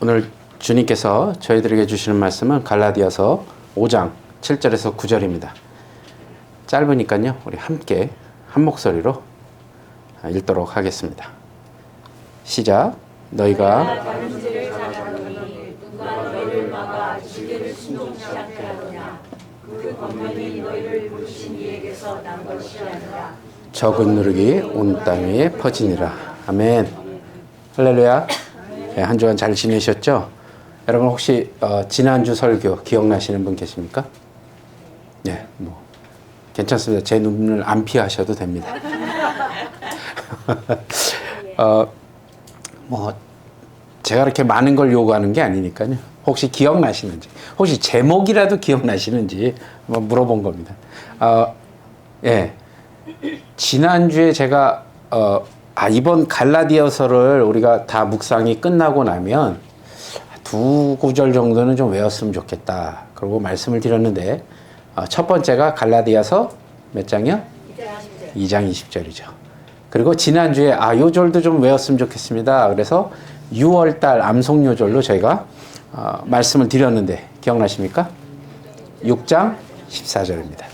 오늘 주님께서 저희들에게 주시는 말씀은 갈라디아서 5장 7절에서 9절입니다. 짧으니까요, 우리 함께 한 목소리로 읽도록 하겠습니다. 시작. 너희가 적은 누룩이 온 땅 위에 퍼지니라. 아멘. 할렐루야. 네, 한 주간 잘 지내셨죠? 여러분 혹시 지난주 설교 기억나시는 분 계십니까? 네, 뭐 괜찮습니다. 제 눈을 안 피하셔도 됩니다. 뭐 제가 그렇게 많은 걸 요구하는 게 아니니까요. 혹시 기억나시는지, 혹시 제목이라도 기억나시는지 물어본 겁니다. 예, 지난주에 제가 이번 갈라디아서를 우리가 다 묵상이 끝나고 나면 두 구절 정도는 좀 외웠으면 좋겠다. 그러고 말씀을 드렸는데 첫 번째가 갈라디아서 몇 장이요? 2장 20절이죠. 그리고 지난주에 요 절도 좀 외웠으면 좋겠습니다. 그래서 6월달 암송요절로 저희가 말씀을 드렸는데 기억나십니까? 6장 14절입니다.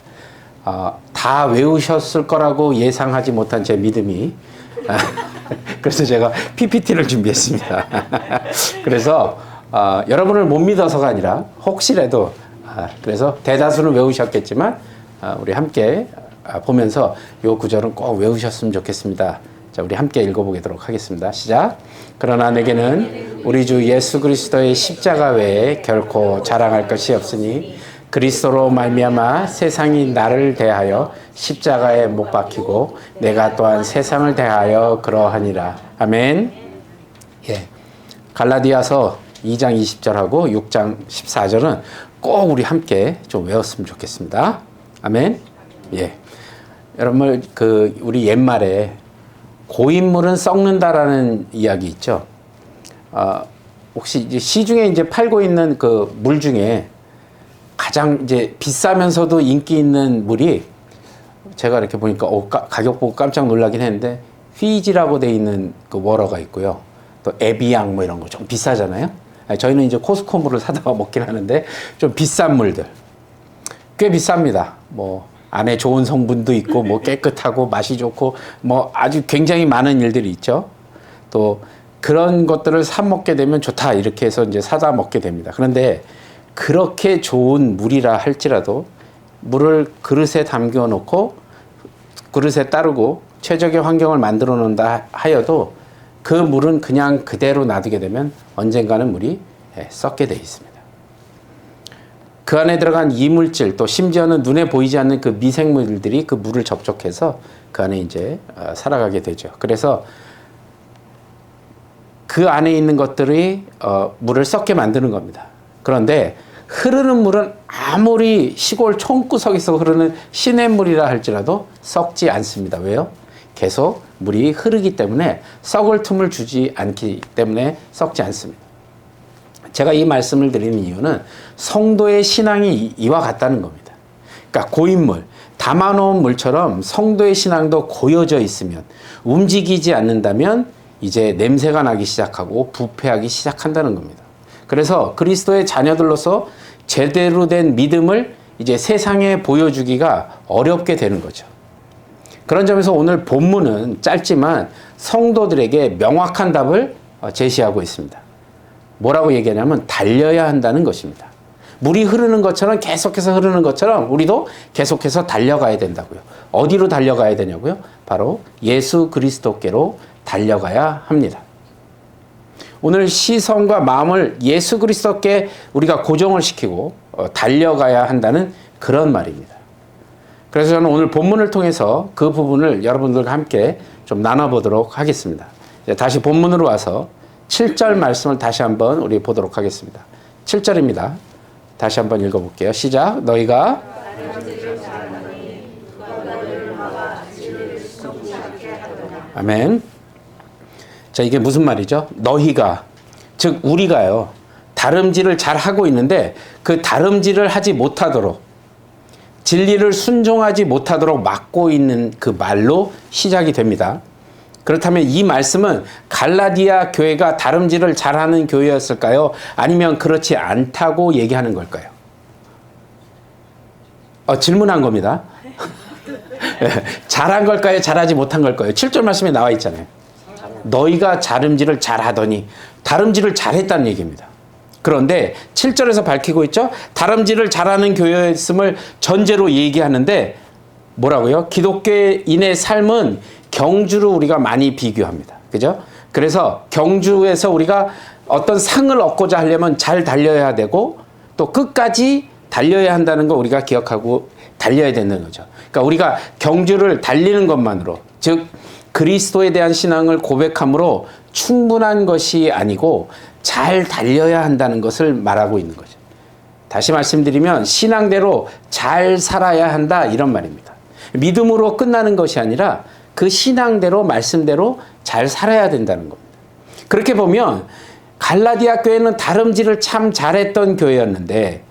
다 외우셨을 거라고 예상하지 못한 제 믿음이 그래서 제가 PPT를 준비했습니다. 그래서 여러분을 못 믿어서가 아니라 혹시라도 그래서 대다수는 외우셨겠지만 우리 함께 보면서 요 구절은 꼭 외우셨으면 좋겠습니다. 자, 우리 함께 읽어보도록 하겠습니다. 시작. 그러나 내게는 우리 주 예수 그리스도의 십자가 외에 결코 자랑할 것이 없으니 그리스도로 말미암아 세상이 나를 대하여 십자가에 못 박히고 내가 또한 세상을 대하여 그러하니라. 아멘. 예. 갈라디아서 2장 20절하고 6장 14절은 꼭 우리 함께 좀 외웠으면 좋겠습니다. 아멘. 예. 여러분 우리 옛말에 고인물은 썩는다라는 이야기 있죠. 혹시 이제 시중에 이제 팔고 있는 그 물 중에 가장 이제 비싸면서도 인기 있는 물이 제가 이렇게 보니까 가격 보고 깜짝 놀라긴 했는데 휘지라고 돼 있는 그 워러가 있고요. 또 에비앙 뭐 이런 거 좀 비싸잖아요. 저희는 이제 코스코 물을 사다가 먹긴 하는데 좀 비싼 물들 꽤 비쌉니다. 뭐 안에 좋은 성분도 있고 뭐 깨끗하고 맛이 좋고 뭐 아주 굉장히 많은 일들이 있죠. 또 그런 것들을 사 먹게 되면 좋다 이렇게 해서 이제 사다 먹게 됩니다. 그런데 그렇게 좋은 물이라 할지라도 물을 그릇에 담겨 놓고 그릇에 따르고 최적의 환경을 만들어 놓는다 하여도 그 물은 그냥 그대로 놔두게 되면 언젠가는 물이 썩게 돼 있습니다. 그 안에 들어간 이물질 또 심지어는 눈에 보이지 않는 그 미생물들이 그 물을 접촉해서 그 안에 이제 살아가게 되죠. 그래서 그 안에 있는 것들이 물을 썩게 만드는 겁니다. 그런데 흐르는 물은 아무리 시골 촌구석에서 흐르는 시냇물이라 할지라도 썩지 않습니다. 왜요? 계속 물이 흐르기 때문에 썩을 틈을 주지 않기 때문에 썩지 않습니다. 제가 이 말씀을 드리는 이유는 성도의 신앙이 이와 같다는 겁니다. 그러니까 고인물, 담아놓은 물처럼 성도의 신앙도 고여져 있으면 움직이지 않는다면 이제 냄새가 나기 시작하고 부패하기 시작한다는 겁니다. 그래서 그리스도의 자녀들로서 제대로 된 믿음을 이제 세상에 보여주기가 어렵게 되는 거죠. 그런 점에서 오늘 본문은 짧지만 성도들에게 명확한 답을 제시하고 있습니다. 뭐라고 얘기하냐면 달려야 한다는 것입니다. 물이 흐르는 것처럼 계속해서 흐르는 것처럼 우리도 계속해서 달려가야 된다고요. 어디로 달려가야 되냐고요? 바로 예수 그리스도께로 달려가야 합니다. 오늘 시선과 마음을 예수 그리스도께 우리가 고정을 시키고 달려가야 한다는 그런 말입니다. 그래서 저는 오늘 본문을 통해서 그 부분을 여러분들과 함께 좀 나눠보도록 하겠습니다. 다시 본문으로 와서 7절 말씀을 다시 한번 우리 보도록 하겠습니다. 7절입니다. 다시 한번 읽어볼게요. 시작. 너희가 아멘. 자, 이게 무슨 말이죠? 너희가, 즉 우리가요, 다름질을 잘 하고 있는데 그 다름질을 하지 못하도록 진리를 순종하지 못하도록 막고 있는 그 말로 시작이 됩니다. 그렇다면 이 말씀은 갈라디아 교회가 다름질을 잘하는 교회였을까요? 아니면 그렇지 않다고 얘기하는 걸까요? 질문한 겁니다. 잘한 걸까요? 잘하지 못한 걸까요? 7절 말씀에 나와 있잖아요. 너희가 다름질을 잘하더니, 다름질을 잘했다는 얘기입니다. 그런데 7절에서 밝히고 있죠. 다름질을 잘하는 교회였음을 전제로 얘기하는데 뭐라고요? 기독교인의 삶은 경주로 우리가 많이 비교합니다. 그죠? 그래서 경주에서 우리가 어떤 상을 얻고자 하려면 잘 달려야 되고 또 끝까지 달려야 한다는 거 우리가 기억하고 달려야 되는 거죠. 그러니까 우리가 경주를 달리는 것만으로, 즉 그리스도에 대한 신앙을 고백함으로 충분한 것이 아니고 잘 달려야 한다는 것을 말하고 있는 거죠. 다시 말씀드리면 신앙대로 잘 살아야 한다 이런 말입니다. 믿음으로 끝나는 것이 아니라 그 신앙대로 말씀대로 잘 살아야 된다는 겁니다. 그렇게 보면 갈라디아 교회는 다름질을 참 잘했던 교회였는데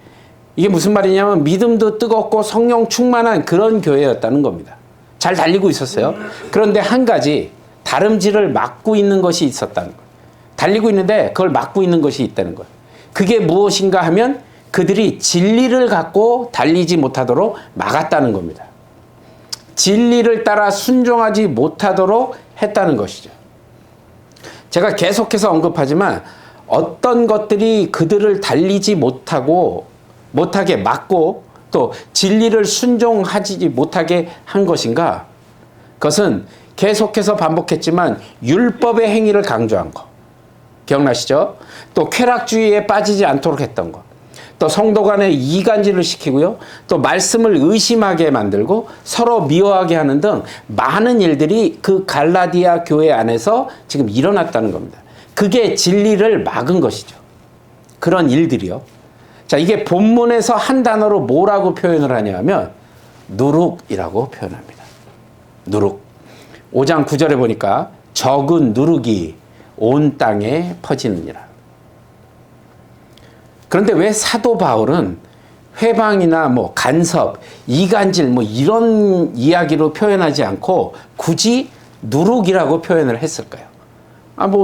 이게 무슨 말이냐면 믿음도 뜨겁고 성령 충만한 그런 교회였다는 겁니다. 잘 달리고 있었어요. 그런데 한 가지 다름질을 막고 있는 것이 있었다는 거예요. 달리고 있는데 그걸 막고 있는 것이 있다는 거예요. 그게 무엇인가 하면 그들이 진리를 갖고 달리지 못하도록 막았다는 겁니다. 진리를 따라 순종하지 못하도록 했다는 것이죠. 제가 계속해서 언급하지만 어떤 것들이 그들을 달리지 못하게 막고 또 진리를 순종하지 못하게 한 것인가? 그것은 계속해서 반복했지만 율법의 행위를 강조한 것. 기억나시죠? 또 쾌락주의에 빠지지 않도록 했던 것. 또 성도 간에 이간질을 시키고요. 또 말씀을 의심하게 만들고 서로 미워하게 하는 등 많은 일들이 그 갈라디아 교회 안에서 지금 일어났다는 겁니다. 그게 진리를 막은 것이죠. 그런 일들이요. 자, 이게 본문에서 한 단어로 뭐라고 표현을 하냐면 누룩이라고 표현합니다. 누룩. 5장 9절에 보니까 적은 누룩이 온 땅에 퍼지느니라. 그런데 왜 사도 바울은 회방이나 간섭, 이간질 이런 이야기로 표현하지 않고 굳이 누룩이라고 표현을 했을까요?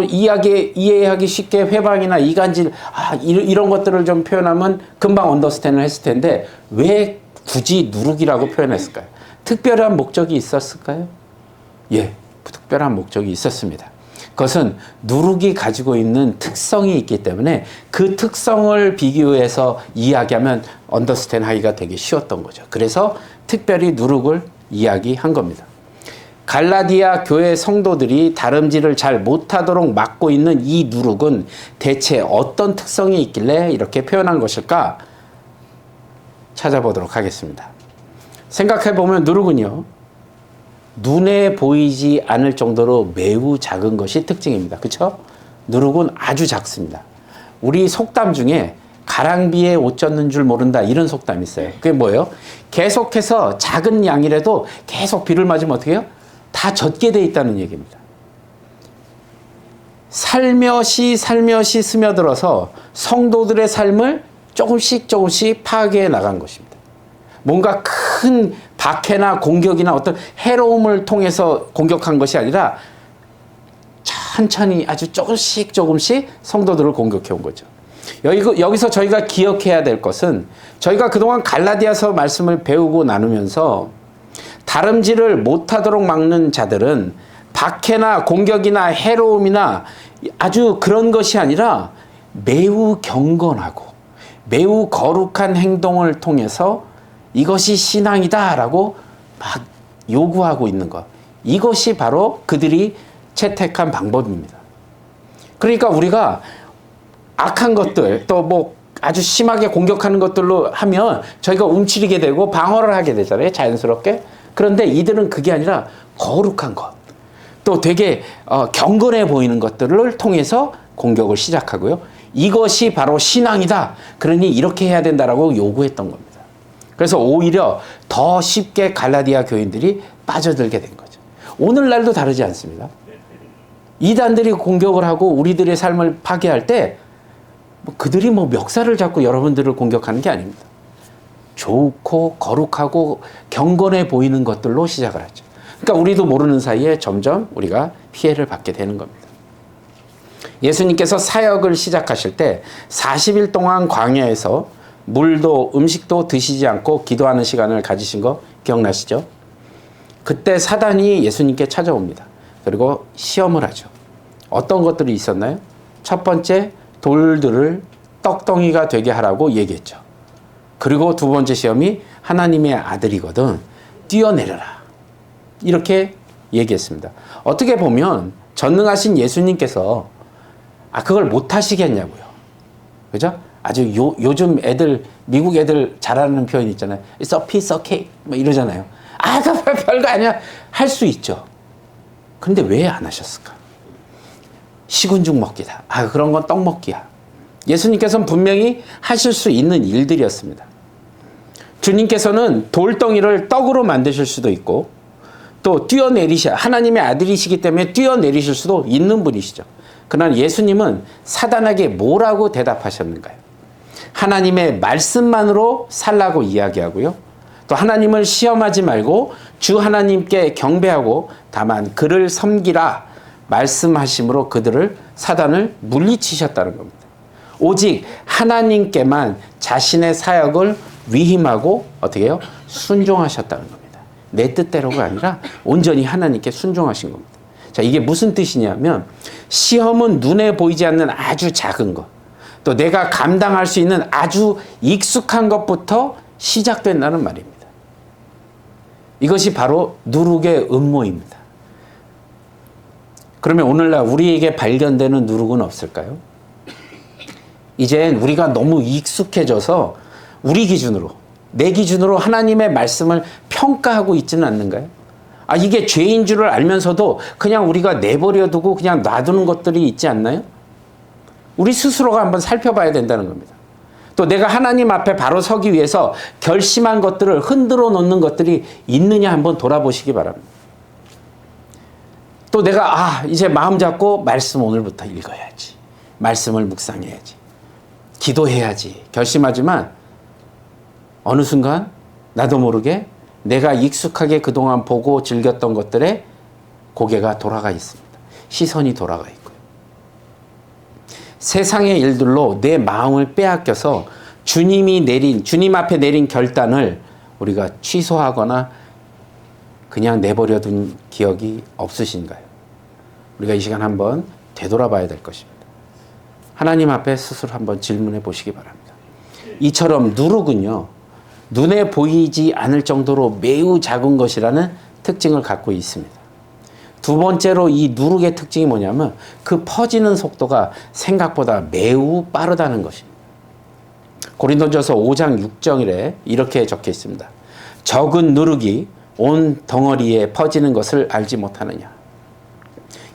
이해하기 쉽게 회방이나 이간질, 이런 것들을 좀 표현하면 금방 언더스탠을 했을 텐데 왜 굳이 누룩이라고 표현했을까요? 특별한 목적이 있었을까요? 예, 특별한 목적이 있었습니다. 그것은 누룩이 가지고 있는 특성이 있기 때문에 그 특성을 비교해서 이야기하면 언더스탠 하기가 되게 쉬웠던 거죠. 그래서 특별히 누룩을 이야기한 겁니다. 갈라디아 교회 성도들이 다름질을 잘 못하도록 막고 있는 이 누룩은 대체 어떤 특성이 있길래 이렇게 표현한 것일까? 찾아보도록 하겠습니다. 생각해보면 누룩은요, 눈에 보이지 않을 정도로 매우 작은 것이 특징입니다. 그렇죠? 누룩은 아주 작습니다. 우리 속담 중에 가랑비에 옷 젖는 줄 모른다 이런 속담이 있어요. 그게 뭐예요? 계속해서 작은 양이라도 계속 비를 맞으면 어떻게 해요? 다 젖게 돼 있다는 얘기입니다. 살며시 스며들어서 성도들의 삶을 조금씩 파괴해 나간 것입니다. 뭔가 큰 박해나 공격이나 어떤 해로움을 통해서 공격한 것이 아니라 천천히 아주 조금씩 성도들을 공격해 온 거죠. 여기서 저희가 기억해야 될 것은 저희가 그동안 갈라디아서 말씀을 배우고 나누면서 다름질을 못하도록 막는 자들은 박해나 공격이나 해로움이나 아주 그런 것이 아니라 매우 경건하고 매우 거룩한 행동을 통해서 이것이 신앙이다라고 막 요구하고 있는 것. 이것이 바로 그들이 채택한 방법입니다. 그러니까 우리가 악한 것들 또 아주 심하게 공격하는 것들로 하면 저희가 움츠리게 되고 방어를 하게 되잖아요. 자연스럽게. 그런데 이들은 그게 아니라 거룩한 것. 또 되게 경건해 보이는 것들을 통해서 공격을 시작하고요. 이것이 바로 신앙이다. 그러니 이렇게 해야 된다라고 요구했던 겁니다. 그래서 오히려 더 쉽게 갈라디아 교인들이 빠져들게 된 거죠. 오늘날도 다르지 않습니다. 이단들이 공격을 하고 우리들의 삶을 파괴할 때 그들이 멱살을 잡고 여러분들을 공격하는 게 아닙니다. 좋고 거룩하고 경건해 보이는 것들로 시작을 하죠. 그러니까 우리도 모르는 사이에 점점 우리가 피해를 받게 되는 겁니다. 예수님께서 사역을 시작하실 때 40일 동안 광야에서 물도 음식도 드시지 않고 기도하는 시간을 가지신 거 기억나시죠? 그때 사단이 예수님께 찾아옵니다. 그리고 시험을 하죠. 어떤 것들이 있었나요? 첫 번째, 돌들을 떡덩이가 되게 하라고 얘기했죠. 그리고 두 번째 시험이 하나님의 아들이거든 뛰어내려라. 이렇게 얘기했습니다. 어떻게 보면 전능하신 예수님께서 그걸 못 하시겠냐고요. 그죠? 아주 요즘 애들, 미국 애들 잘하는 표현 있잖아요. It's a piece of cake. 뭐 이러잖아요. 그 별거 아니야. 할 수 있죠. 근데 왜 안 하셨을까? 식은 죽 먹기다. 그런 건 떡 먹기야. 예수님께서는 분명히 하실 수 있는 일들이었습니다. 주님께서는 돌덩이를 떡으로 만드실 수도 있고 또 하나님의 아들이시기 때문에 뛰어내리실 수도 있는 분이시죠. 그러나 예수님은 사단에게 뭐라고 대답하셨는가요? 하나님의 말씀만으로 살라고 이야기하고요. 또 하나님을 시험하지 말고 주 하나님께 경배하고 다만 그를 섬기라 말씀하심으로 사단을 물리치셨다는 겁니다. 오직 하나님께만 자신의 사역을 위임하고 어떻게 해요? 순종하셨다는 겁니다. 내 뜻대로가 아니라 온전히 하나님께 순종하신 겁니다. 자, 이게 무슨 뜻이냐면 시험은 눈에 보이지 않는 아주 작은 것, 또 내가 감당할 수 있는 아주 익숙한 것부터 시작된다는 말입니다. 이것이 바로 누룩의 음모입니다. 그러면 오늘날 우리에게 발견되는 누룩은 없을까요? 이젠 우리가 너무 익숙해져서 우리 기준으로, 내 기준으로 하나님의 말씀을 평가하고 있지는 않는가요? 이게 죄인 줄을 알면서도 그냥 우리가 내버려 두고 그냥 놔두는 것들이 있지 않나요? 우리 스스로가 한번 살펴봐야 된다는 겁니다. 또 내가 하나님 앞에 바로 서기 위해서 결심한 것들을 흔들어 놓는 것들이 있느냐 한번 돌아보시기 바랍니다. 또 내가 이제 마음 잡고 말씀 오늘부터 읽어야지. 말씀을 묵상해야지. 기도해야지. 결심하지만 어느 순간 나도 모르게 내가 익숙하게 그동안 보고 즐겼던 것들에 고개가 돌아가 있습니다. 시선이 돌아가 있고요. 세상의 일들로 내 마음을 빼앗겨서 주님 앞에 내린 결단을 우리가 취소하거나 그냥 내버려 둔 기억이 없으신가요? 우리가 이 시간 한번 되돌아봐야 될 것입니다. 하나님 앞에 스스로 한번 질문해 보시기 바랍니다. 이처럼 누룩은요, 눈에 보이지 않을 정도로 매우 작은 것이라는 특징을 갖고 있습니다. 두 번째로 이 누룩의 특징이 뭐냐면 그 퍼지는 속도가 생각보다 매우 빠르다는 것입니다. 고린도전서 5장 6절에 이렇게 적혀 있습니다. 적은 누룩이 온 덩어리에 퍼지는 것을 알지 못하느냐.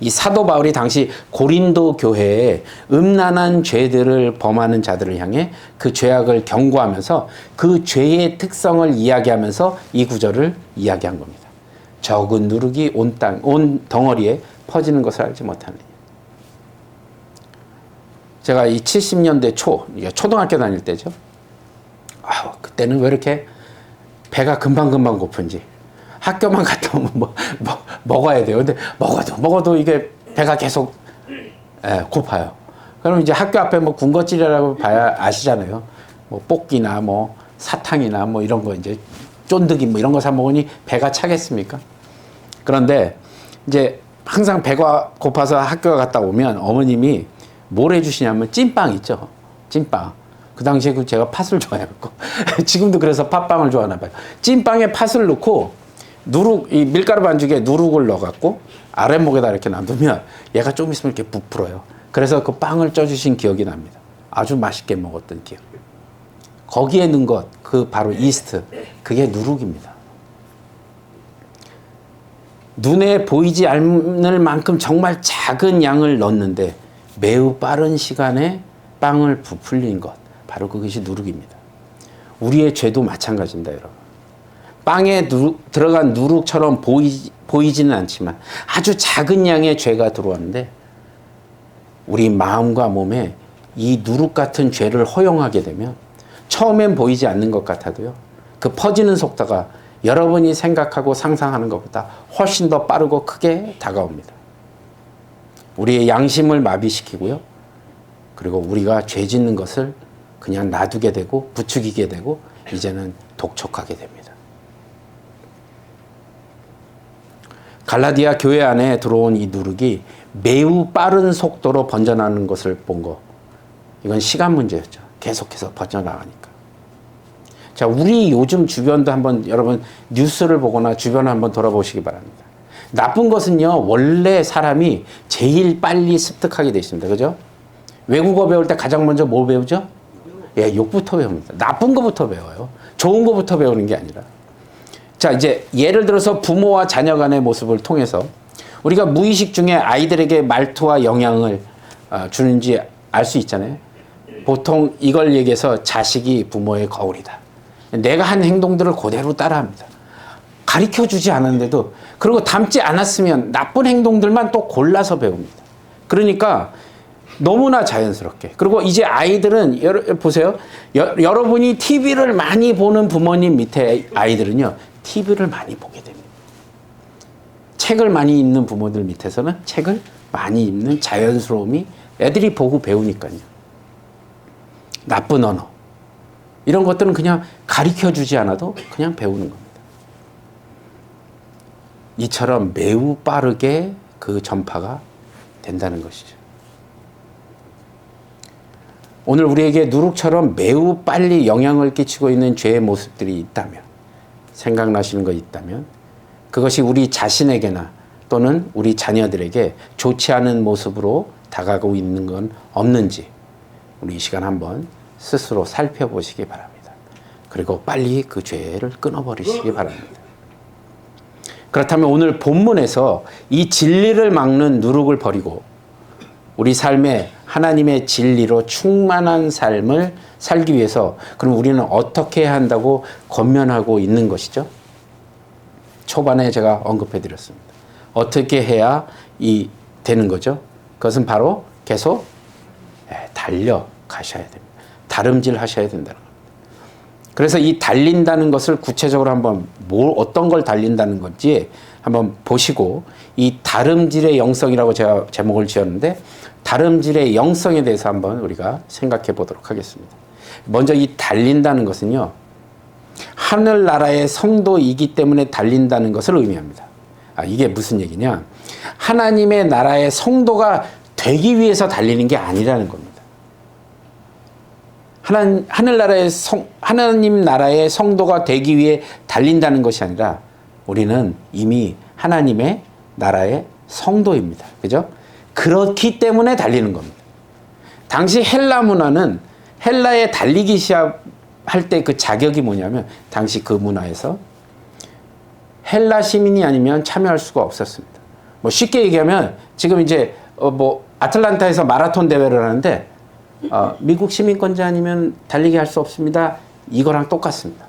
이 사도 바울이 당시 고린도 교회에 음란한 죄들을 범하는 자들을 향해 그 죄악을 경고하면서 그 죄의 특성을 이야기하면서 이 구절을 이야기한 겁니다. 적은 누룩이 온 덩어리에 퍼지는 것을 알지 못하느냐. 제가 이 70년대 초등학교 다닐 때죠. 그때는 왜 이렇게 배가 금방금방 고픈지. 학교만 갔다 오면 먹어야 돼요. 근데 먹어도 이게 배가 계속 고파요. 그럼 이제 학교 앞에 군것질이라고 봐야 아시잖아요. 볶기나 사탕이나 이런 거 이제 쫀득이 이런 거 사 먹으니 배가 차겠습니까? 그런데 이제 항상 배가 고파서 학교 갔다 오면 어머님이 뭘 해주시냐면 찐빵 있죠. 찐빵. 그 당시에 제가 팥을 좋아해갖고 지금도 그래서 팥빵을 좋아하나 봐요. 찐빵에 팥을 넣고 이 밀가루 반죽에 누룩을 넣어갖고 아랫목에다 이렇게 놔두면 얘가 좀 있으면 이렇게 부풀어요. 그래서 그 빵을 쪄주신 기억이 납니다. 아주 맛있게 먹었던 기억. 거기에 넣은 것, 바로 이스트, 그게 누룩입니다. 눈에 보이지 않을 만큼 정말 작은 양을 넣었는데 매우 빠른 시간에 빵을 부풀린 것, 바로 그것이 누룩입니다. 우리의 죄도 마찬가지입니다, 여러분. 빵에 들어간 누룩처럼 보이지는 않지만 아주 작은 양의 죄가 들어왔는데 우리 마음과 몸에 이 누룩 같은 죄를 허용하게 되면 처음엔 보이지 않는 것 같아도요, 그 퍼지는 속도가 여러분이 생각하고 상상하는 것보다 훨씬 더 빠르고 크게 다가옵니다. 우리의 양심을 마비시키고요. 그리고 우리가 죄 짓는 것을 그냥 놔두게 되고 부추기게 되고 이제는 독촉하게 됩니다. 갈라디아 교회 안에 들어온 이 누룩이 매우 빠른 속도로 번져나가는 것을 본 거. 이건 시간 문제였죠. 계속해서 번져나가니까. 자, 우리 요즘 주변도 한번 여러분 뉴스를 보거나 주변을 한번 돌아보시기 바랍니다. 나쁜 것은요, 원래 사람이 제일 빨리 습득하게 되어 있습니다. 그죠? 외국어 배울 때 가장 먼저 뭘 배우죠? 예, 욕부터 배웁니다. 나쁜 것부터 배워요. 좋은 것부터 배우는 게 아니라. 자, 이제 예를 들어서 부모와 자녀 간의 모습을 통해서 우리가 무의식 중에 아이들에게 말투와 영향을 주는지 알 수 있잖아요. 보통 이걸 얘기해서 자식이 부모의 거울이다. 내가 한 행동들을 그대로 따라합니다. 가르쳐주지 않았는데도, 그리고 닮지 않았으면 나쁜 행동들만 또 골라서 배웁니다. 그러니까 너무나 자연스럽게. 그리고 이제 아이들은, 보세요. 여러분이 TV를 많이 보는 부모님 밑에 아이들은요, TV를 많이 보게 됩니다. 책을 많이 읽는 부모들 밑에서는 책을 많이 읽는 자연스러움이 애들이 보고 배우니까요. 나쁜 언어. 이런 것들은 그냥 가르쳐 주지 않아도 그냥 배우는 겁니다. 이처럼 매우 빠르게 그 전파가 된다는 것이죠. 오늘 우리에게 누룩처럼 매우 빨리 영향을 끼치고 있는 죄의 모습들이 있다면, 생각나시는 거 있다면, 그것이 우리 자신에게나 또는 우리 자녀들에게 좋지 않은 모습으로 다가가고 있는 건 없는지 우리 이 시간 한번 스스로 살펴보시기 바랍니다. 그리고 빨리 그 죄를 끊어버리시기 바랍니다. 그렇다면 오늘 본문에서 이 진리를 막는 누룩을 버리고 우리 삶에 하나님의 진리로 충만한 삶을 살기 위해서 그럼 우리는 어떻게 해야 한다고 권면하고 있는 것이죠? 초반에 제가 언급해 드렸습니다. 어떻게 해야 되는 거죠? 그것은 바로 계속 달려가셔야 됩니다. 다름질 하셔야 된다는 겁니다. 그래서 이 달린다는 것을 구체적으로 한번 어떤 걸 달린다는 건지 한번 보시고, 이 다름질의 영성이라고 제가 제목을 지었는데, 다름질의 영성에 대해서 한번 우리가 생각해 보도록 하겠습니다. 먼저 이 달린다는 것은요, 하늘나라의 성도이기 때문에 달린다는 것을 의미합니다. 이게 무슨 얘기냐? 하나님의 나라의 성도가 되기 위해서 달리는 게 아니라는 겁니다. 하나님 나라의 성도가 되기 위해 달린다는 것이 아니라 우리는 이미 하나님의 나라의 성도입니다. 그죠? 그렇기 때문에 달리는 겁니다. 당시 헬라 문화는 헬라에 달리기 시작할 때 그 자격이 뭐냐면, 당시 그 문화에서 헬라 시민이 아니면 참여할 수가 없었습니다. 뭐 쉽게 얘기하면 지금 이제 아틀란타에서 마라톤 대회를 하는데 미국 시민권자 아니면 달리기 할 수 없습니다. 이거랑 똑같습니다.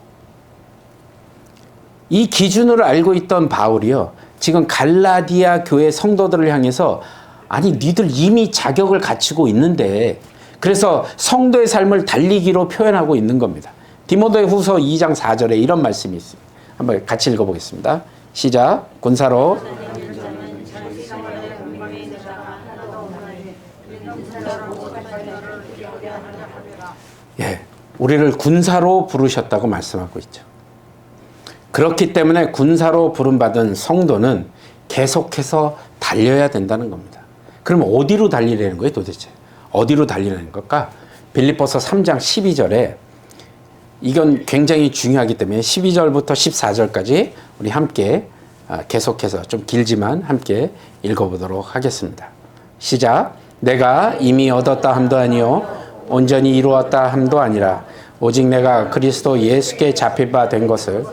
이 기준을 알고 있던 바울이요, 지금 갈라디아 교회 성도들을 향해서 아니 니들 이미 자격을 갖추고 있는데, 그래서 성도의 삶을 달리기로 표현하고 있는 겁니다. 디모데 후서 2장 4절에 이런 말씀이 있습니다. 한번 같이 읽어보겠습니다. 시작. 군사로 우리를 군사로 부르셨다고 말씀하고 있죠. 그렇기 때문에 군사로 부름받은 성도는 계속해서 달려야 된다는 겁니다. 그럼 어디로 달리라는 거예요, 도대체? 어디로 달리라는 걸까? 빌립보서 3장 12절에 이건 굉장히 중요하기 때문에 12절부터 14절까지 우리 함께 계속해서 좀 길지만 함께 읽어보도록 하겠습니다. 시작. 내가 이미 얻었다 함도 아니요 온전히 이루었다 함도 아니라 오직 내가 그리스도 예수께 잡힐 바 된 것을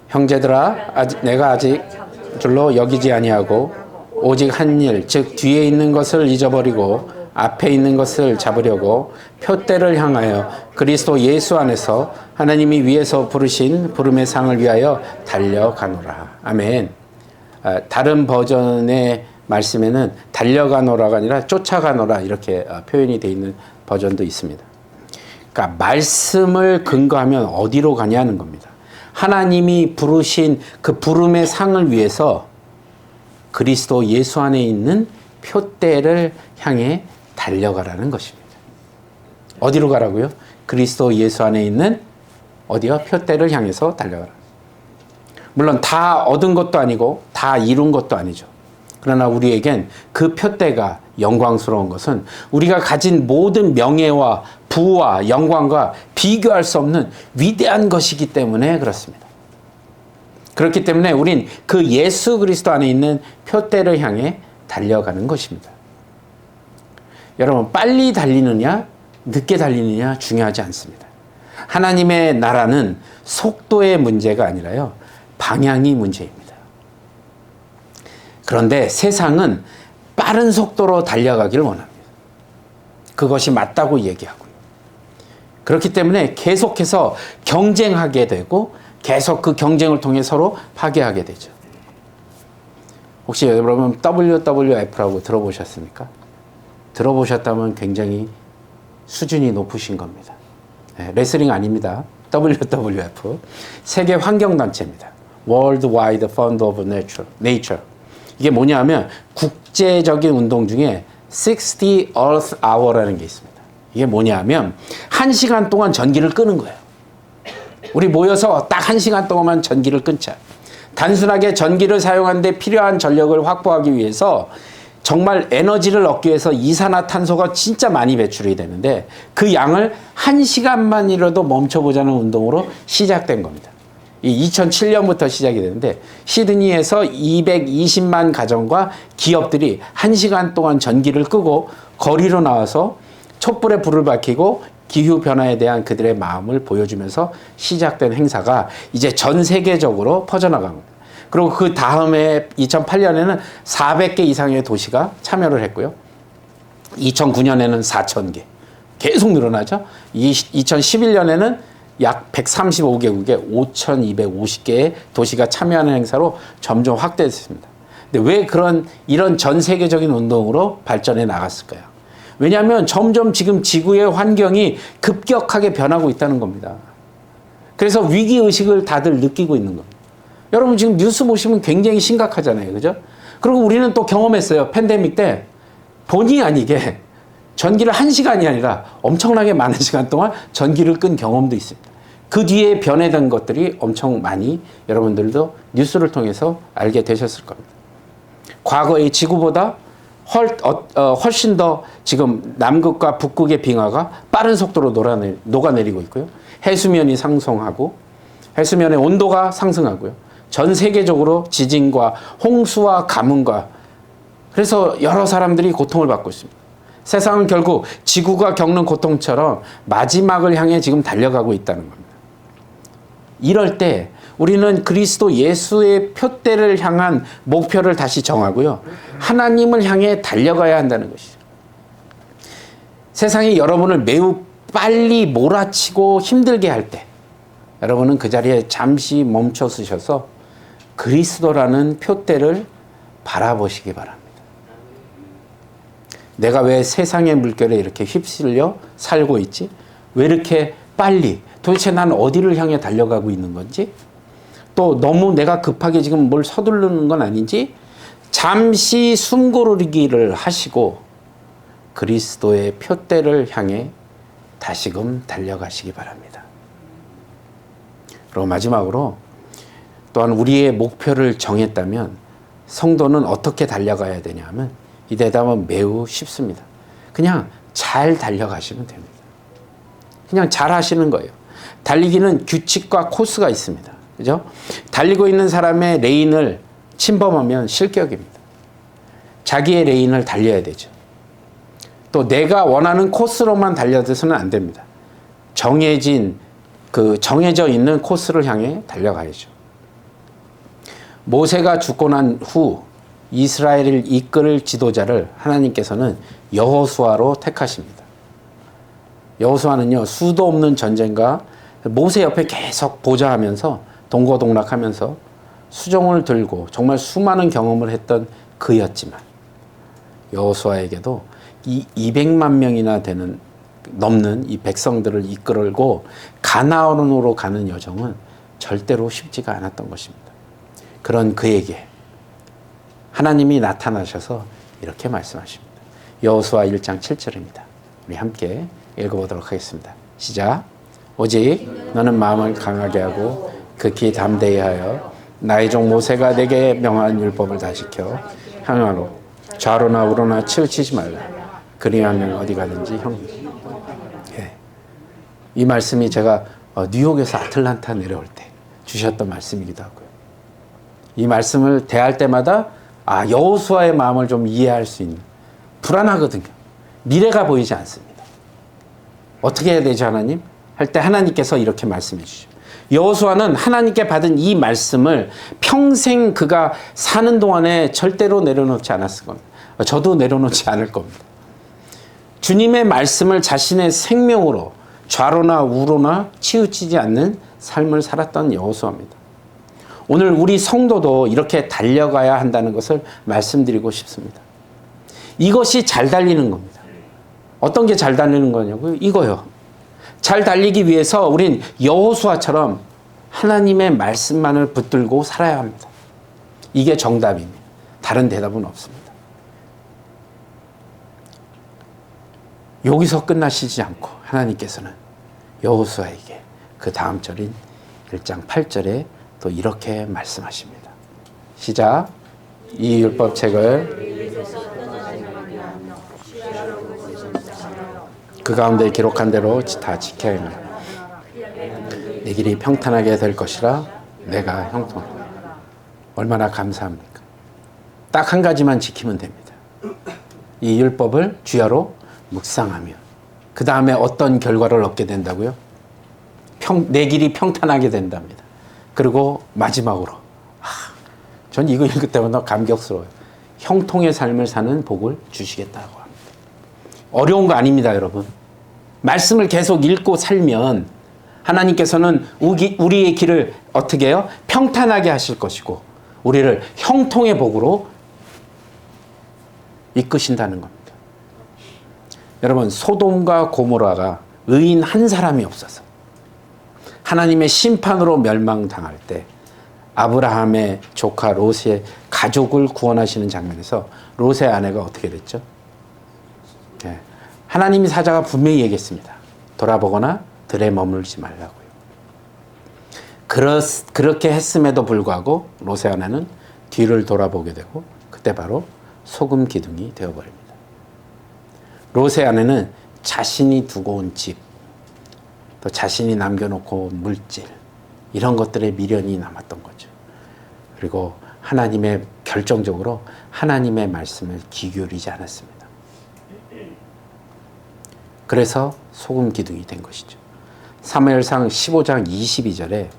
형제들아 내가 아직 줄로 여기지 아니하고 오직 한 일 즉 뒤에 있는 것을 잊어버리고 앞에 있는 것을 잡으려고 표대를 향하여 그리스도 예수 안에서 하나님이 위에서 부르신 부름의 상을 위하여 달려가노라. 아멘. 다른 버전의 말씀에는 달려가노라가 아니라 쫓아가노라 이렇게 표현이 되어 있는 버전도 있습니다. 그러니까 말씀을 근거하면 어디로 가냐는 겁니다. 하나님이 부르신 그 부름의 상을 위해서 그리스도 예수 안에 있는 표대를 향해 달려가라는 것입니다. 어디로 가라고요? 그리스도 예수 안에 있는 어디요? 표대를 향해서 달려가라. 물론 다 얻은 것도 아니고 다 이룬 것도 아니죠. 그러나 우리에겐 그 표대가 영광스러운 것은 우리가 가진 모든 명예와 부와 영광과 비교할 수 없는 위대한 것이기 때문에 그렇습니다. 그렇기 때문에 우린 그 예수 그리스도 안에 있는 표대를 향해 달려가는 것입니다. 여러분, 빨리 달리느냐 늦게 달리느냐 중요하지 않습니다. 하나님의 나라는 속도의 문제가 아니라요, 방향이 문제입니다. 그런데 세상은 빠른 속도로 달려가기를 원합니다. 그것이 맞다고 얘기하고요. 그렇기 때문에 계속해서 경쟁하게 되고 계속 그 경쟁을 통해 서로 파괴하게 되죠. 혹시 여러분 WWF라고 들어보셨습니까? 들어보셨다면 굉장히 수준이 높으신 겁니다. 네, 레슬링 아닙니다. WWF, 세계 환경단체입니다. World Wide Fund of Nature. 이게 뭐냐면 국제적인 운동 중에 60 Earth Hour라는 게 있습니다. 이게 뭐냐면 1시간 동안 전기를 끄는 거예요. 우리 모여서 딱 1시간 동안만 전기를 끊자. 단순하게 전기를 사용하는데 필요한 전력을 확보하기 위해서 정말 에너지를 얻기 위해서 이산화탄소가 진짜 많이 배출이 되는데 그 양을 1시간만이라도 멈춰보자는 운동으로 시작된 겁니다. 2007년부터 시작이 되는데 시드니에서 220만 가정과 기업들이 1시간 동안 전기를 끄고 거리로 나와서 촛불에 불을 밝히고 기후변화에 대한 그들의 마음을 보여주면서 시작된 행사가 이제 전 세계적으로 퍼져나간 겁니다. 그리고 그 다음에 2008년에는 400개 이상의 도시가 참여를 했고요. 2009년에는 4,000개. 계속 늘어나죠. 2011년에는 약 135개국에 5,250개의 도시가 참여하는 행사로 점점 확대됐습니다. 근데 왜 이런 전 세계적인 운동으로 발전해 나갔을까요? 왜냐하면 점점 지금 지구의 환경이 급격하게 변하고 있다는 겁니다. 그래서 위기의식을 다들 느끼고 있는 겁니다. 여러분 지금 뉴스 보시면 굉장히 심각하잖아요. 그죠? 그리고 우리는 또 경험했어요. 팬데믹 때 본의 아니게 전기를 1시간이 아니라 엄청나게 많은 시간 동안 전기를 끈 경험도 있습니다. 그 뒤에 변해된 것들이 엄청 많이 여러분들도 뉴스를 통해서 알게 되셨을 겁니다. 과거의 지구보다 훨씬 더 지금 남극과 북극의 빙하가 빠른 속도로 녹아내리고 있고요. 해수면이 상승하고 해수면의 온도가 상승하고요. 전 세계적으로 지진과 홍수와 가뭄과 그래서 여러 사람들이 고통을 받고 있습니다. 세상은 결국 지구가 겪는 고통처럼 마지막을 향해 지금 달려가고 있다는 겁니다. 이럴 때 우리는 그리스도 예수의 표대를 향한 목표를 다시 정하고요. 하나님을 향해 달려가야 한다는 것이죠. 세상이 여러분을 매우 빨리 몰아치고 힘들게 할 때 여러분은 그 자리에 잠시 멈춰 서셔서 그리스도라는 표대를 바라보시기 바랍니다. 내가 왜 세상의 물결에 이렇게 휩쓸려 살고 있지? 왜 이렇게 빨리? 도대체 난 어디를 향해 달려가고 있는 건지? 또 너무 내가 급하게 지금 뭘 서두르는 건 아닌지? 잠시 숨고르기를 하시고 그리스도의 표대를 향해 다시금 달려가시기 바랍니다. 그리고 마지막으로 또한 우리의 목표를 정했다면 성도는 어떻게 달려가야 되냐 하면 이 대답은 매우 쉽습니다. 그냥 잘 달려가시면 됩니다. 그냥 잘 하시는 거예요. 달리기는 규칙과 코스가 있습니다. 그죠? 달리고 있는 사람의 레인을 침범하면 실격입니다. 자기의 레인을 달려야 되죠. 또 내가 원하는 코스로만 달려서는 안 됩니다. 정해져 있는 코스를 향해 달려가야죠. 모세가 죽고 난 후 이스라엘을 이끌 지도자를 하나님께서는 여호수아로 택하십니다. 여호수아는요, 수도 없는 전쟁과 모세 옆에 계속 보좌하면서 동고동락하면서 수종을 들고 정말 수많은 경험을 했던 그였지만 여호수아에게도 이 200만 명이나 넘는 이 백성들을 이끌고 가나안으로 가는 여정은 절대로 쉽지가 않았던 것입니다. 그런 그에게 하나님이 나타나셔서 이렇게 말씀하십니다. 여호수아 1장 7절입니다. 우리 함께 읽어보도록 하겠습니다. 시작. 오직 너는 마음을 강하게 하고 극히 담대히 하여 나의 종 모세가 내게 명한 율법을 다 지켜 향하로 좌로나 우로나 치우치지 말라. 그리하면 어디 가든지 이 말씀이 제가 뉴욕에서 아틀란타 내려올 때 주셨던 말씀이기도 하고요. 이 말씀을 대할 때마다 여호수아의 마음을 좀 이해할 수 있는, 불안하거든요. 미래가 보이지 않습니다. 어떻게 해야 되죠, 하나님? 할 때 하나님께서 이렇게 말씀해 주시죠. 여호수아는 하나님께 받은 이 말씀을 평생 그가 사는 동안에 절대로 내려놓지 않았을 겁니다. 저도 내려놓지 않을 겁니다. 주님의 말씀을 자신의 생명으로 좌로나 우로나 치우치지 않는 삶을 살았던 여호수아입니다. 오늘 우리 성도도 이렇게 달려가야 한다는 것을 말씀드리고 싶습니다. 이것이 잘 달리는 겁니다. 어떤 게 잘 달리는 거냐고요? 이거요. 잘 달리기 위해서 우린 여호수아처럼 하나님의 말씀만을 붙들고 살아야 합니다. 이게 정답입니다. 다른 대답은 없습니다. 여기서 끝나시지 않고 하나님께서는 여호수아에게 그 다음 절인 1장 8절에 또 이렇게 말씀하십니다. 시작. 이 율법책을 그 가운데 기록한 대로 다 지켜야 합니다. 내 길이 평탄하게 될 것이라 내가 형통하리라. 얼마나 감사합니까? 딱 한 가지만 지키면 됩니다. 이 율법을 주야로 묵상하며 그 다음에 어떤 결과를 얻게 된다고요? 내 길이 평탄하게 된답니다. 그리고 마지막으로 전 이거 읽을 때마다 감격스러워요. 형통의 삶을 사는 복을 주시겠다고 합니다. 어려운 거 아닙니다, 여러분. 말씀을 계속 읽고 살면 하나님께서는 우리의 길을 어떻게 해요? 평탄하게 하실 것이고 우리를 형통의 복으로 이끄신다는 겁니다. 여러분, 소돔과 고모라가 의인 한 사람이 없어서 하나님의 심판으로 멸망당할 때 아브라함의 조카 롯의 가족을 구원하시는 장면에서 롯의 아내가 어떻게 됐죠? 네. 하나님이 사자가 분명히 얘기했습니다. 돌아보거나 들에 머물지 말라고요. 그렇게 했음에도 불구하고 롯의 아내는 뒤를 돌아보게 되고 그때 바로 소금 기둥이 되어버립니다. 롯의 아내는 자신이 두고 온 집, 또 자신이 남겨놓고 온 물질, 이런 것들에 미련이 남았던 거죠. 그리고 결정적으로 하나님의 말씀을 귀 기울이지 않았습니다. 그래서 소금 기둥이 된 것이죠. 사무엘상 15장 22절에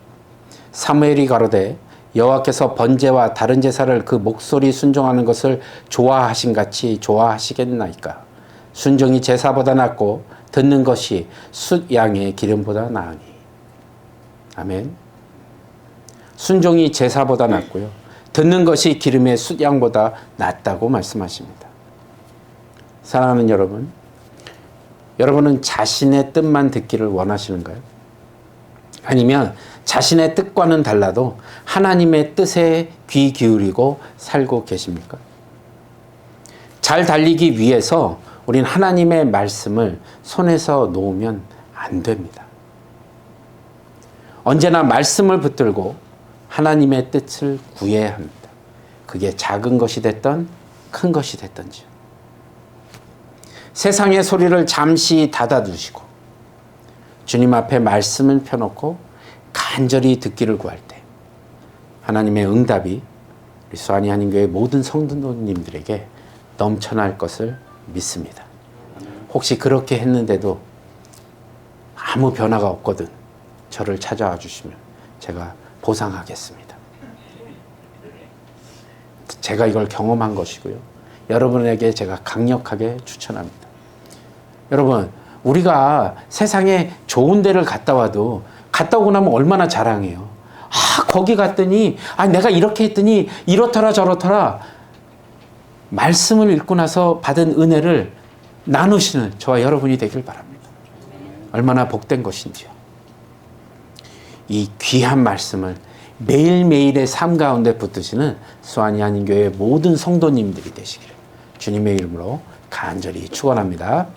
사무엘이 가로되 여호와께서 번제와 다른 제사를 그 목소리 순종하는 것을 좋아하신 같이 좋아하시겠나이까. 순종이 제사보다 낫고 듣는 것이 숫 양의 기름보다 나으니. 아멘. 순종이 제사보다 낫고요. 듣는 것이 기름의 숫 양보다 낫다고 말씀하십니다. 사랑하는 여러분, 여러분은 자신의 뜻만 듣기를 원하시는가요? 아니면 자신의 뜻과는 달라도 하나님의 뜻에 귀 기울이고 살고 계십니까? 잘 달리기 위해서 우린 하나님의 말씀을 손에서 놓으면 안 됩니다. 언제나 말씀을 붙들고 하나님의 뜻을 구해야 합니다. 그게 작은 것이 됐던 큰 것이 됐던지요. 세상의 소리를 잠시 닫아두시고 주님 앞에 말씀을 펴놓고 간절히 듣기를 구할 때 하나님의 응답이 우리 수완이 한인교회 모든 성도님들에게 넘쳐날 것을 믿습니다. 혹시 그렇게 했는데도 아무 변화가 없거든 저를 찾아와 주시면 제가 보상하겠습니다. 제가 이걸 경험한 것이고요. 여러분에게 제가 강력하게 추천합니다. 여러분, 우리가 세상에 좋은 데를 갔다 와도 갔다 오고 나면 얼마나 자랑해요. 거기 갔더니 내가 이렇게 했더니 이렇더라 저렇더라. 말씀을 읽고 나서 받은 은혜를 나누시는 저와 여러분이 되길 바랍니다. 얼마나 복된 것인지요. 이 귀한 말씀을 매일매일의 삶 가운데 붙드시는 수완이 한인교회 모든 성도님들이 되시기를 주님의 이름으로 간절히 축원합니다.